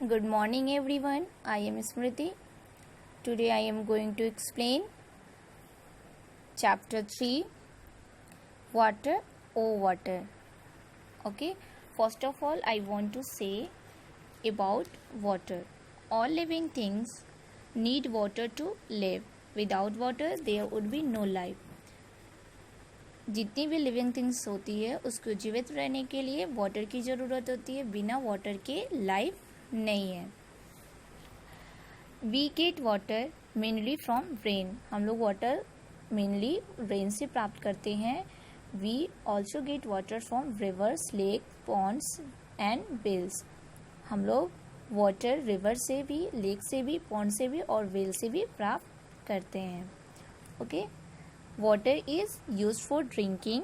Good morning everyone. I am Smriti. Today I am going to explain chapter 3 Water O Water. Okay. First of all I want to say about water. All living things need water to live. Without water there would be no life. जितनी भी living things होती है उसको जीवित रहने के लिए water की ज़रूरत होती है. बिना वाटर के लाइफ नहीं है. We get water mainly from rain. हम लोग वाटर मेनली रेन से प्राप्त करते हैं. We also get water from rivers, lake, ponds and wells. हम लोग वाटर रिवर से भी, लेक से भी, पॉन्ड से भी और वेल से भी प्राप्त करते हैं. Okay. Water is used for drinking,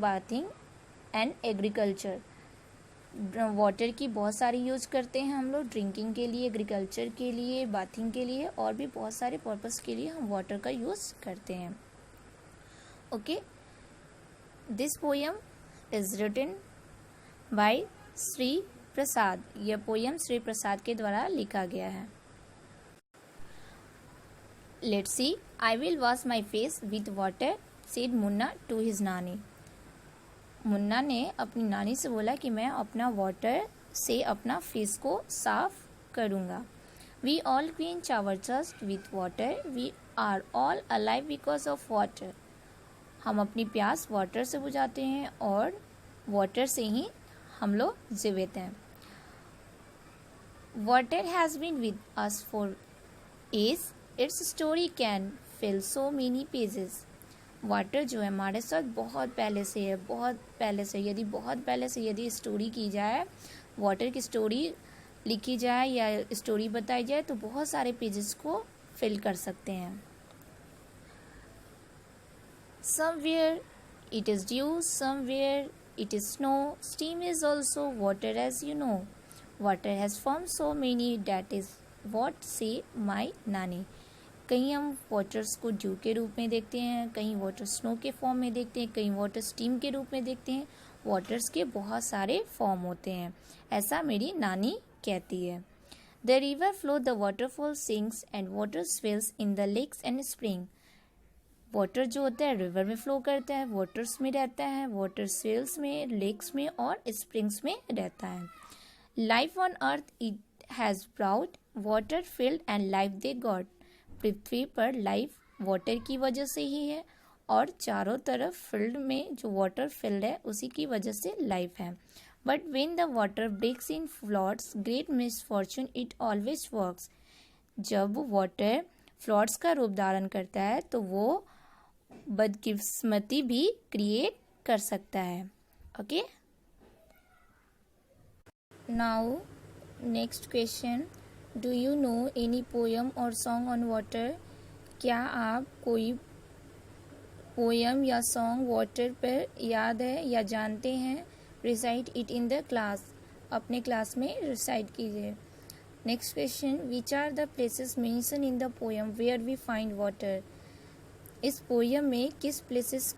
bathing and agriculture. Water की बहुत सारी यूज़ करते हैं हम लोग. ड्रिंकिंग के लिए, एग्रीकल्चर के लिए, बाथिंग के लिए और भी बहुत सारे पर्पस के लिए हम वाटर का यूज़ करते हैं. Okay. This poem is written by Shri Prasad. यह पोयम श्री प्रसाद के द्वारा लिखा गया है. Let's see. I will wash my face with water said Munna to his nani. Munna ने अपनी नानी से बोला कि मैं अपना वाटर से अपना फेस को साफ करूँगा. We all quench our thirst with water. We are all alive because of water. हम अपनी प्यास वाटर से बुझाते हैं और वाटर से ही हम लोग जीवित हैं. Water has been with us for age. Its story can fill so many pages. Water जो है हमारे साथ बहुत पहले से है, बहुत पहले से. यदि स्टोरी की जाए, वाटर की स्टोरी लिखी जाए या स्टोरी बताई जाए तो बहुत सारे पेजेस को फिल कर सकते हैं. Somewhere it is dew, somewhere it is snow. Steam is also water as you know. Water has form so many that is what say my नानी. कहीं हम वाटर्स को ड्यू के रूप में देखते हैं, कहीं वाटर स्नो के फॉर्म में देखते हैं, कहीं वाटर स्टीम के रूप में देखते हैं. वाटर्स के बहुत सारे फॉर्म होते हैं, ऐसा मेरी नानी कहती है. The river flow, the waterfall sings and water swirls in the lakes and spring. Water जो होता है रिवर में फ्लो करता है, वाटर्स में रहता है, वाटर स्विल्स में, लेक्स में और स्प्रिंग्स में रहता है. Life on earth it has brought water filled and life they got. पृथ्वी पर लाइफ वाटर की वजह से ही है और चारों तरफ फील्ड में जो वाटर फील्ड है उसी की वजह से लाइफ है. But when the water breaks in floods, great misfortune it always works. जब वाटर फ्लड्स का रूप धारण करता है तो वो बदकिस्मती भी क्रिएट कर सकता है. Okay. Now next question. Do you no any poem और सॉन्ग ऑन वाटर. क्या आप कोई पोयम या सॉन्ग वाटर पर याद है या जानते हैं. Recite it in the class. अपने क्लास में रिसाइट कीजिए. Next question. Which are the places mention in the poem where we find water. इस पोयम में किस प्लेसेस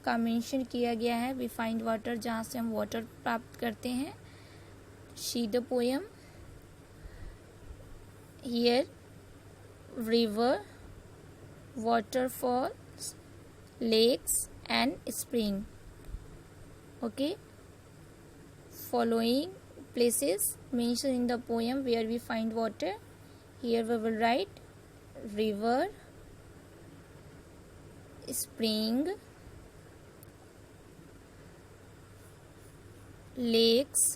का मेंशन किया गया है. वी फाइंड वाटर, जहाँ से हम वाटर प्राप्त करते हैं. She the poem. Here river, waterfalls, lakes and spring. Okay. Following places mentioned in the poem where we find water. Here we will write river, spring, lakes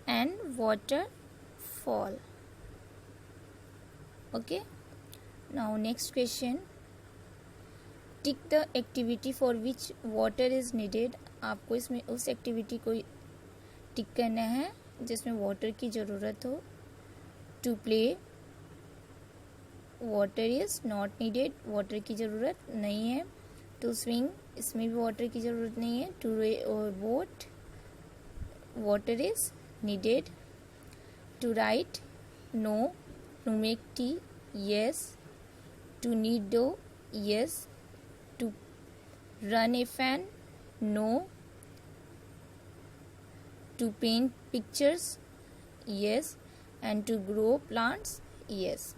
and waterfall. Okay. Now next question. Tick the activity for which water is needed. आपको इसमें उस activity को टिक करना है जिसमें water की ज़रूरत हो. To play, water is not needed. Water की ज़रूरत नहीं है. टू स्विंग, इसमें भी वाटर की ज़रूरत नहीं है. To boat, water is needed. To write, no. To make tea, yes. To knead dough, yes. To run a fan, no. To paint pictures? Yes. And to grow plants? Yes.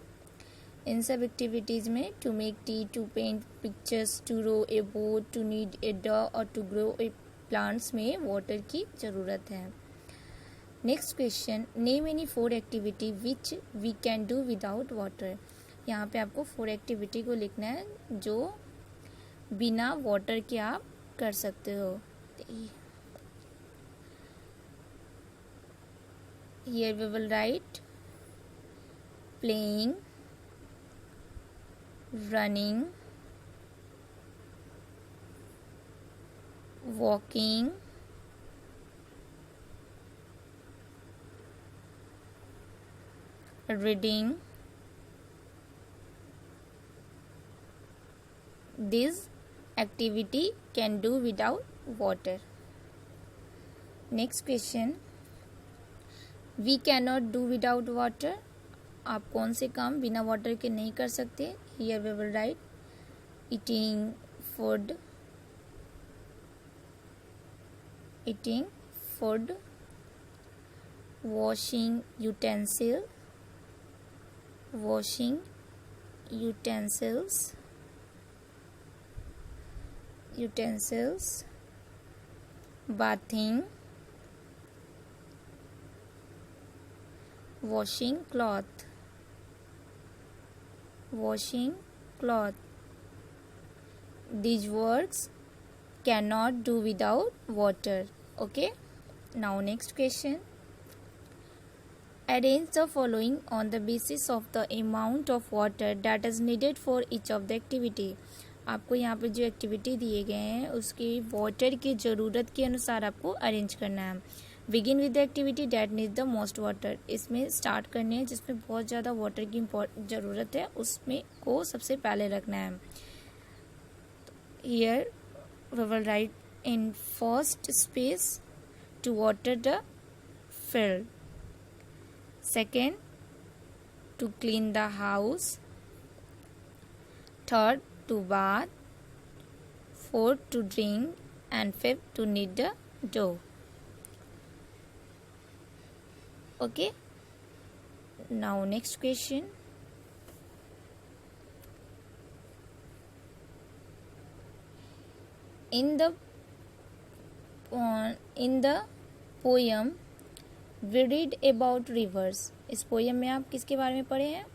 इन सब activities में to make tea, to paint pictures, to row a boat, to knead a dough और to grow a plants में water की ज़रूरत है. Next question, name any 4 activity which we can do without water. यहाँ पे आपको 4 activity को लिखना है जो बिना वाटर के आप कर सकते हो. Here we will write playing, running, walking, reading. This activity can do without water. Next question, we cannot do without water. आप कौन से काम बिना वाटर के नहीं कर सकते. Here we will write eating food, washing utensils, bathing, washing cloth. These works cannot do without water. Okay. Now next question. Arrange the following on the basis of the amount of water that is needed for each of the activity. आपको यहाँ पे जो activity दिए गए हैं उसकी water की ज़रूरत के अनुसार आपको अरेंज करना है. Begin with the activity that need the most water. इसमें स्टार्ट करने हैं जिसमें बहुत ज़्यादा वाटर की ज़रूरत है, उसमें को सबसे पहले रखना है. Here we will write in first space to water the field. Second, to clean the house. Third, to bath. Fourth, to drink. And fifth, to knead the dough. Okay. Now next question. In the poem we read about rivers. इस poem में आप किसके बारे में पढ़े हैं?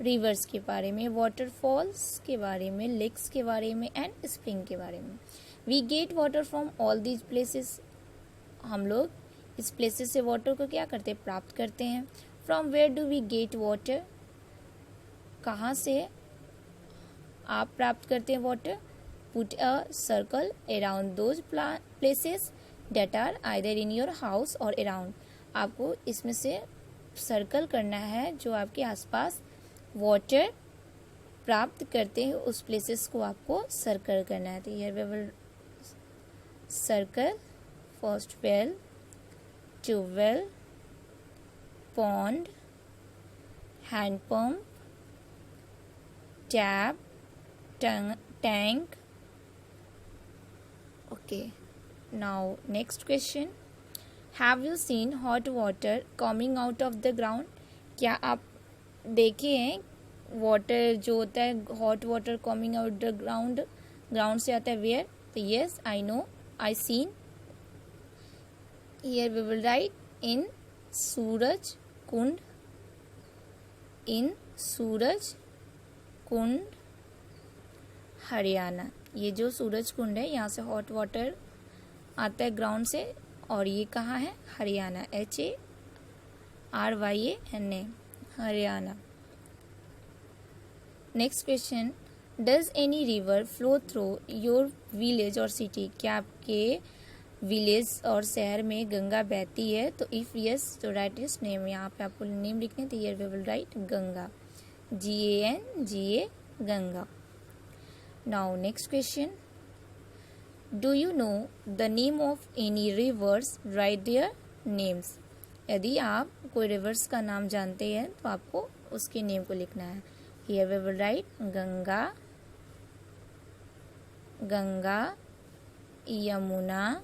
Reverse के बारे में, वाटरफॉल्स के बारे में, लेक्स के बारे में एंड स्प्रिंग के बारे में. We get water from all these places. हम लोग इस प्लेसेस से वाटर को क्या करते हैं? प्राप्त करते हैं. From where do we get water. कहाँ से आप प्राप्त करते हैं water? Put a circle around those places that are either in your house or around. आपको इसमें से सर्कल करना है जो आपके आसपास वाटर प्राप्त करते हैं, उस प्लेसेस को आपको सर्कल करना है. तो here we will circle first well, tube well, pond, hand pump, tap, tank. Okay. Now next question. Have you seen hot water coming out of the ground? क्या आप देखे हैं वाटर जो होता है hot water coming out the ground से आता है वेयर? तो yes, I know, I seen. Here we will write in Suraj Kund, Haryana. ये जो सूरज कुंड है यहाँ से हॉट वाटर आता है ग्राउंड से, और ये कहाँ है? Haryana. HARYANA, Haryana. Next question. Does any river flow through your village और सिटी? क्या आपके विलेज और शहर में गंगा बहती है? तो इफ़ यस तो राइट इज नेम. यहाँ पे आपको नेम लिखने. तो here we will write Ganga, GANGA, Ganga. Now next question. Do you know the name of any rivers? Write their names. यदि आप कोई रिवर्स का नाम जानते हैं तो आपको उसके नेम को लिखना है. Here we will write Ganga, Yamuna,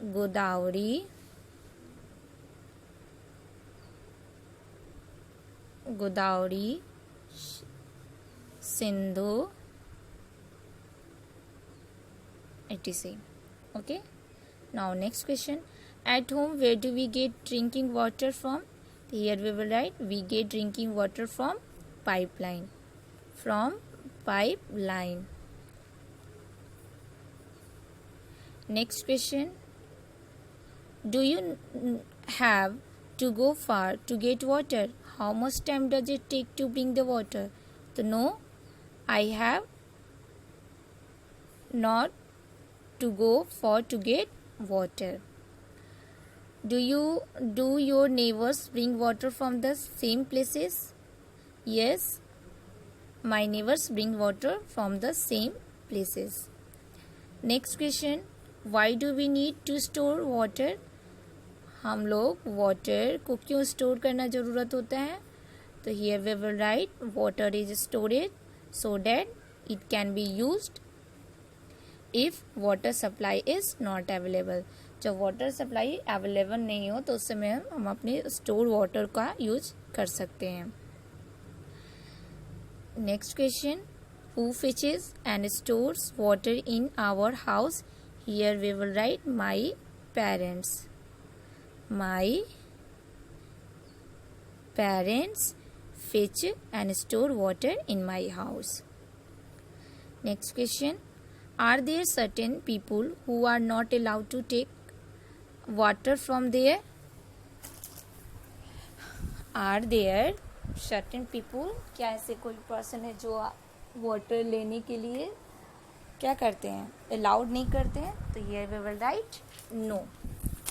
Godavari, Godavari, Sindhu, etc. Okay. Now next question. At home, where do we get drinking water from? Here we will write we get drinking water from pipeline. From pipeline. Next question. Do you have to go far to get water? How much time does it take to bring the water? So no, I have not to go far to get water. Do your neighbors bring water from the same places? Yes, my neighbors bring water from the same places. Next question. Why do we need to store water? हम लोग water को क्यों store करना ज़रूरत होता है? तो here we will write water is stored so that it can be used if water supply is not available. जब वाटर सप्लाई अवेलेबल नहीं हो तो उस समय हम अपने स्टोर वाटर का यूज कर सकते हैं. Next question. Who fetches and stores water in our house? Here we will write my parents. My parents fetch and store water in my house. Next question. Are there certain people who are not allowed to take water from there? Are there certain people? क्या ऐसे कोई person है जो water लेने के लिए क्या करते हैं, अलाउड नहीं करते हैं? तो here we will write no.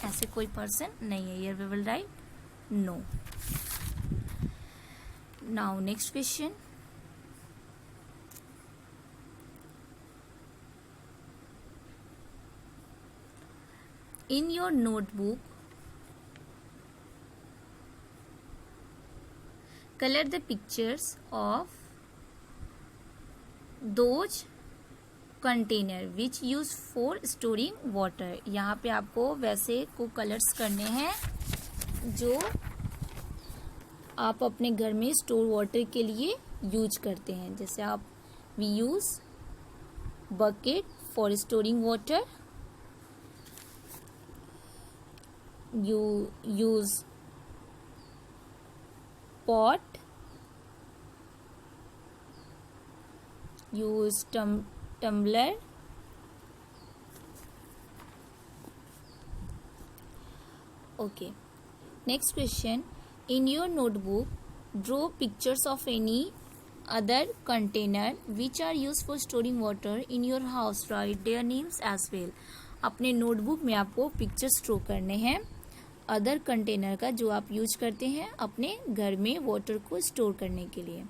ऐसे कोई पर्सन नहीं है. here we will write no. Now next question. In your notebook, color the pictures of those container which use for storing water. यहाँ पे आपको वैसे को कलर्स करने हैं जो आप अपने घर में स्टोर वाटर के लिए यूज करते हैं. जैसे आप we use bucket for storing water, you use pot, use tumbler, okay. Next question. In your notebook, draw pictures of any other container which are used for storing water in your house. Write their names as well. अपने notebook में आपको pictures draw करने हैं other container का जो आप use करते हैं अपने घर में वाटर को स्टोर करने के लिए.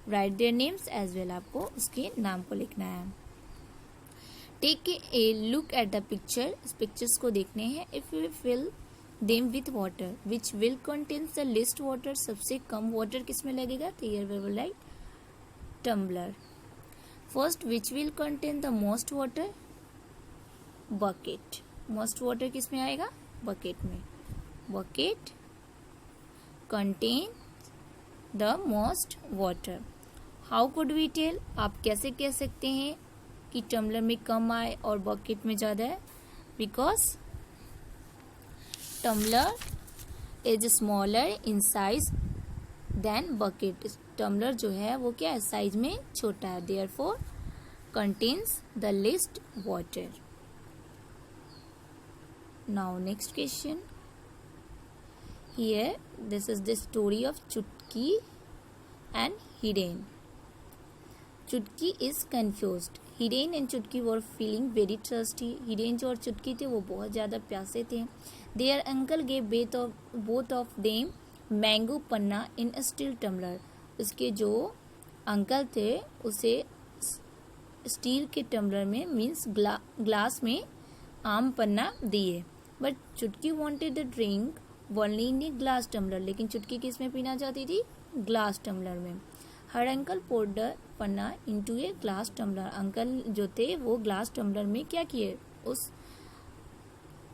Write their names as well. आपको उसके नाम को लिखना है. Take a look at the picture. इस पिक्चर्स को देखने हैं. If you fill them with water which will contains the least water. सबसे कम वाटर किस में लगेगा? तो here we will write tumbler. First which will contain the most water? Bucket. Most water किस में आएगा? बकेट में. Bucket contain the most water. How could we tell? आप कैसे कह सकते हैं कि टम्बलर में कम आए और बकेट में ज़्यादा है? Because tumbler is smaller in size than bucket. Tumbler जो है वो क्या है? साइज में छोटा है. Therefore contains the least water. Now next question. Here this is the story of Chutki and Hiren. Chutki is confused. Hiren and Chutki were feeling very thirsty. Hiren जो और चुटकी थे वो बहुत ज़्यादा प्यासे थे. Their uncle gave both of them mango panna in a steel tumbler. उसके जो अंकल थे उसे स्टील के टम्बलर में मीन्स ग्लास में आम पन्ना दिए. But Chutki wanted the drink only in a glass tumbler. लेकिन चुटकी किस में पीना चाहती थी? ग्लास टम्बलर में. Her uncle poured panna into a glass tumbler. Uncle जो थे वो ग्लास टम्बलर में क्या किए? उस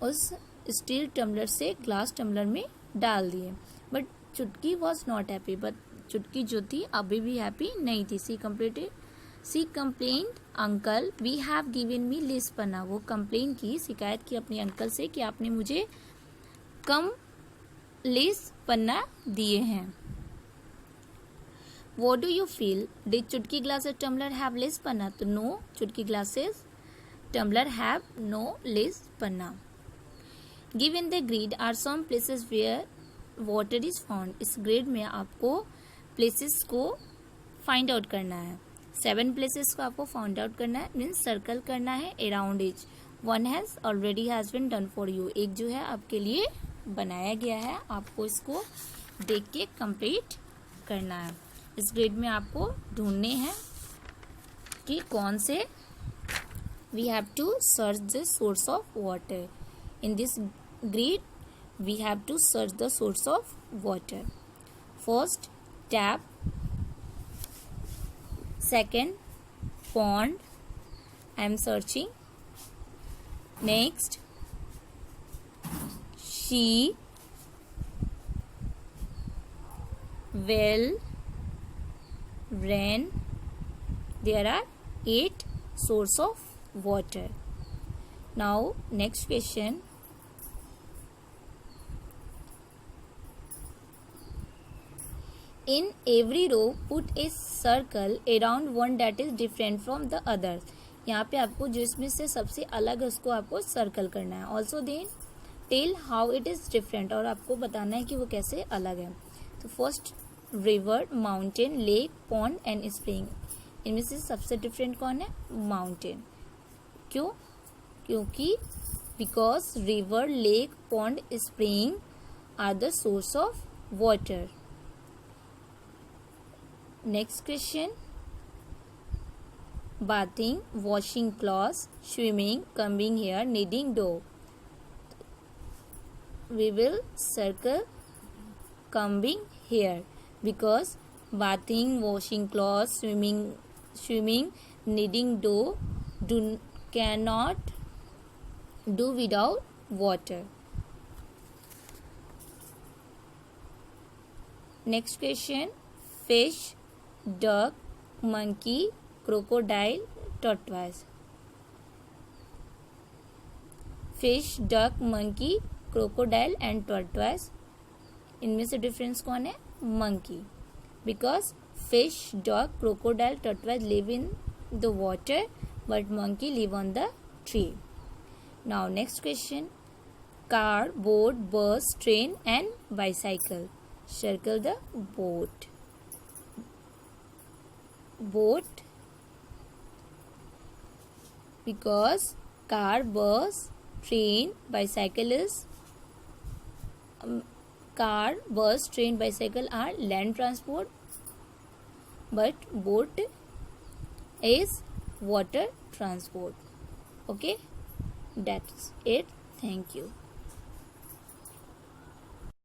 उस स्टील टम्बलर से ग्लास टम्बलर में डाल दिए। बट चुटकी वॉज नॉट हैप्पी, बट चुटकी जो थी अभी भी हैप्पी नहीं थी। She complained uncle we have given me less panna. वो कंप्लेन की, शिकायत की अपने अंकल से कि आपने मुझे कम लेस पन्ना दिए हैं। What do you feel? Did चुटकी glass tumbler have less panna? तो no, चुटकी glasses tumbler have no less panna. Given the grid are some places where water is found. इस grid में आपको places को find out करना है। 7 places को आपको find out करना है, means circle करना है around each. One has been done for you. एक जो है आपके लिए बनाया गया है, आपको इसको देख के complete करना है। इस ग्रिड में आपको ढूंढने हैं कि कौन से we have to search the source of water. In this grid we have to search the source of water. First tap, second pond, I am searching. Next sea, well, rain. There are 8 source of water. Now next question, in every row put a circle around one that is different from the others. यहाँ पे आपको जो इसमें से सबसे अलग है उसको आपको सर्कल करना है। Also then tell how it is different, और आपको बताना है कि वो कैसे अलग है। तो first river, mountain, lake, pond and spring. इनमें से सबसे डिफरेंट कौन है? माउंटेन। क्यों? क्योंकि because river, lake, pond, spring are the source of water. Next question, bathing, washing clothes, swimming, combing hair, kneading dough. We will circle combing hair because bathing, washing clothes, swimming, kneading dough cannot do without water. Next question, fish, duck, monkey, crocodile, tortoise. Fish, duck, monkey, crocodile and tortoise. इनमें से difference कौन है? monkey, because fish, dog, crocodile, tortoise live in the water but monkey live on the tree. Now next question, car, boat, bus, train and bicycle. Circle the boat. Boat because car, bus, train, bicycle is car, bus, train, bicycle are land transport, but boat is water transport. Okay, that's it. Thank you.